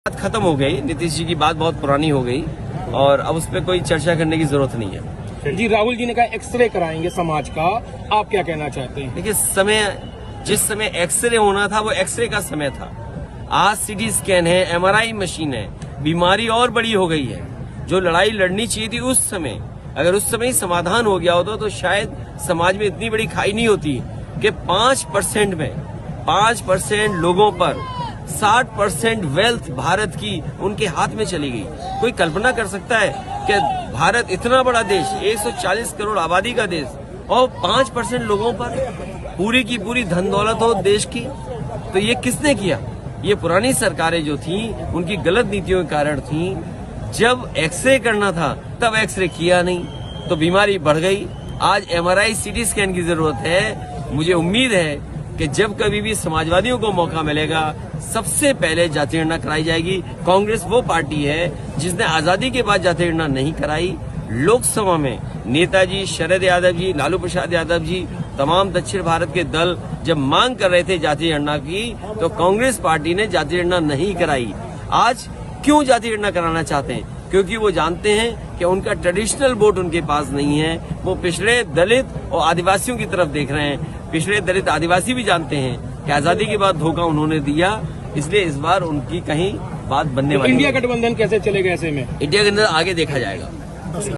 बात खत्म हो गई, नीतीश जी की बात बहुत पुरानी हो गई और अब उस पर कोई चर्चा करने की जरूरत नहीं है। जी, राहुल जी ने कहा एक्सरे कराएंगे समाज का, आप क्या कहना चाहते हैं? देखिए, जिस समय एक्सरे होना था वो एक्सरे का समय था। आज सीटी स्कैन है, एमआरआई मशीन है, बीमारी और बड़ी हो गई है। जो लड़ाई लड़नी चाहिए थी उस समय, अगर उस समय ही समाधान हो गया होता तो शायद समाज में इतनी बड़ी खाई नहीं होती कि 5% में 5% लोगों पर 60% वेल्थ भारत की उनके हाथ में चली गई। कोई कल्पना कर सकता है कि भारत इतना बड़ा देश, 140 करोड़ आबादी का देश, और 5% लोगों पर पूरी की पूरी धन दौलत हो देश की? तो ये किसने किया? ये पुरानी सरकारें जो थी उनकी गलत नीतियों के कारण थी। जब एक्सरे करना था तब एक्सरे किया नहीं तो बीमारी बढ़ गई। आज एमआरआई सीटी स्कैन की जरूरत है। मुझे उम्मीद है कि जब कभी भी समाजवादियों को मौका मिलेगा सबसे पहले जाति गणना कराई जाएगी। कांग्रेस वो पार्टी है जिसने आजादी के बाद जाति गणना नहीं कराई। लोकसभा में नेताजी शरद यादव जी, लालू प्रसाद यादव जी, तमाम दक्षिण भारत के दल जब मांग कर रहे थे जाति गणना की तो कांग्रेस पार्टी ने जाति गणना नहीं कराई। आज क्यों जाति गणना कराना चाहते हैं? क्योंकि वो जानते हैं कि उनका ट्रेडिशनल वोट उनके पास नहीं है। वो पिछड़े दलित और आदिवासियों की तरफ देख रहे हैं। पिछड़े दलित आदिवासी भी जानते हैं कि आजादी के बाद धोखा उन्होंने दिया, इसलिए इस बार उनकी कहीं बात बनने वाली। इंडिया गठबंधन कैसे चलेगा ऐसे में? इंडिया गठबंधन आगे देखा जाएगा।